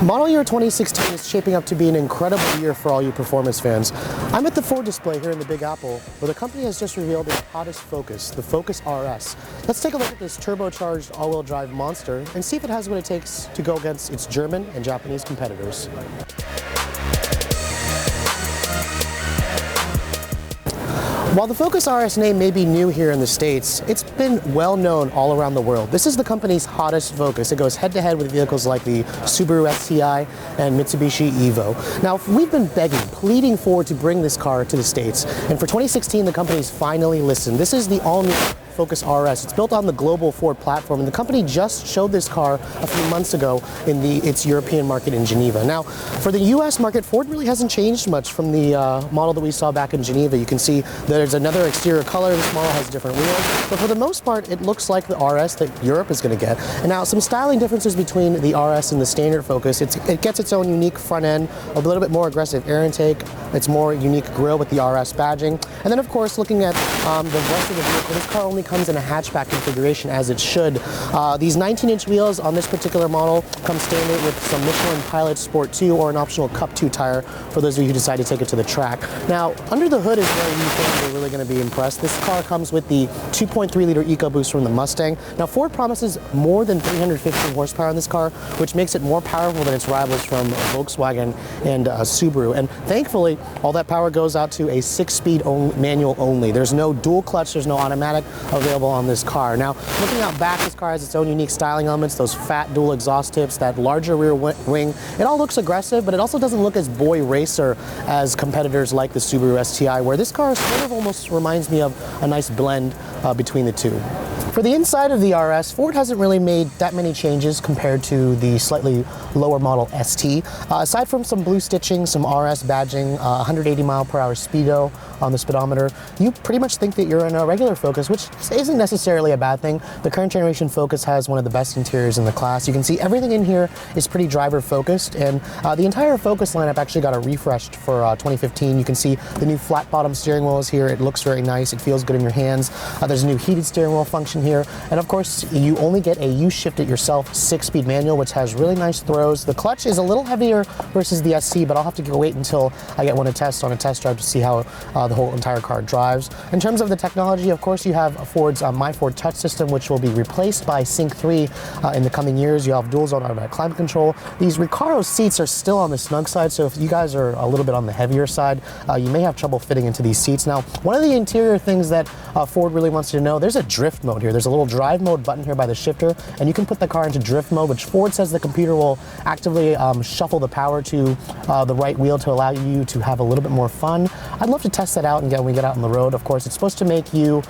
Model year 2016 is shaping up to be an incredible year for all you performance fans. I'm at the Ford display here in the Big Apple, where the company has just revealed its hottest Focus, the Focus RS. Let's take a look at this turbocharged all-wheel drive monster and see if it has what it takes to go against its German and Japanese competitors. While the Focus RS name may be new here in the States, it's been well known all around the world. This is the company's hottest Focus. It goes head-to-head with vehicles like the Subaru STI and Mitsubishi Evo. Now, we've been begging, pleading Ford to bring this car to the States, and for 2016, the company's finally listened. This is the all-new Focus RS. It's built on the global Ford platform, and the company just showed this car a few months ago in its European market in Geneva. Now, for the US market, Ford really hasn't changed much from the model that we saw back in Geneva. You can see there's another exterior color. This model has different wheels, but for the most part, it looks like the RS that Europe is going to get. And now, some styling differences between the RS and the standard Focus. It gets its own unique front end, a little bit more aggressive air intake. It's more unique grille with the RS badging. And then, of course, looking at the rest of the vehicle, this car only comes in a hatchback configuration, as it should. These 19-inch wheels on this particular model come standard with some Michelin Pilot Sport 2 or an optional Cup 2 tire for those of you who decide to take it to the track. Now, under the hood is where you think you're really going to be impressed. This car comes with the 2.3-liter EcoBoost from the Mustang. Now, Ford promises more than 315 horsepower in this car, which makes it more powerful than its rivals from Volkswagen and Subaru. And thankfully, all that power goes out to a 6-speed manual only. There's no dual clutch, there's no automatic available on this car. Now, looking out back, this car has its own unique styling elements, those fat dual exhaust tips, that larger rear wing. It all looks aggressive, but it also doesn't look as boy racer as competitors like the Subaru STI, where this car sort of almost reminds me of a nice blend between the two. For the inside of the RS, Ford hasn't really made that many changes compared to the slightly lower model ST. Aside from some blue stitching, some RS badging, 180 mile per hour speedo on the speedometer, you pretty much think that you're in a regular Focus, which isn't necessarily a bad thing. The current generation Focus has one of the best interiors in the class. You can see everything in here is pretty driver focused, and the entire Focus lineup actually got a refresh for 2015. You can see the new flat bottom steering wheel is here. It looks very nice. It feels good in your hands. There's a new heated steering wheel function here, and of course you only get a you-shift-it-yourself 6-speed manual, which has really nice throws. The clutch is a little heavier versus the SC, but I'll have to wait until I get one to test on a test drive to see how the whole entire car drives. In terms of the technology, of course, you have Ford's My Ford Touch system, which will be replaced by Sync 3 in the coming years. You have dual zone automatic climate control. These Recaro seats are still on the snug side, so if you guys are a little bit on the heavier side, you may have trouble fitting into these seats. Now, one of the interior things that Ford really wants you to know, there's a drift mode here. There's a little drive mode button here by the shifter, and you can put the car into drift mode, which Ford says the computer will actively shuffle the power to the right wheel to allow you to have a little bit more fun. I'd love to test that out and when we get out on the road. Of course, it's supposed to make you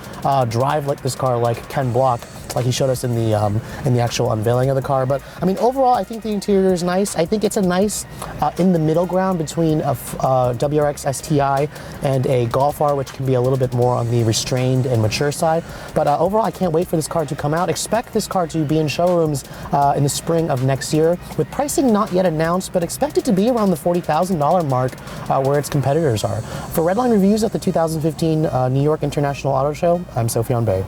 drive like this car, like Ken Block, like he showed us in the actual unveiling of the car. But I mean, overall, I think the interior is nice. I think it's a nice in the middle ground between a WRX STI and a Golf R, which can be a little bit more on the restrained and mature side. But overall, I can't wait for this car to come out. Expect this car to be in showrooms in the spring of next year, with pricing not yet announced, but expected to be around the $40,000 mark where its competitors are. For Redline Reviews at the 2015 New York International Auto Show, I'm Sophion Bay.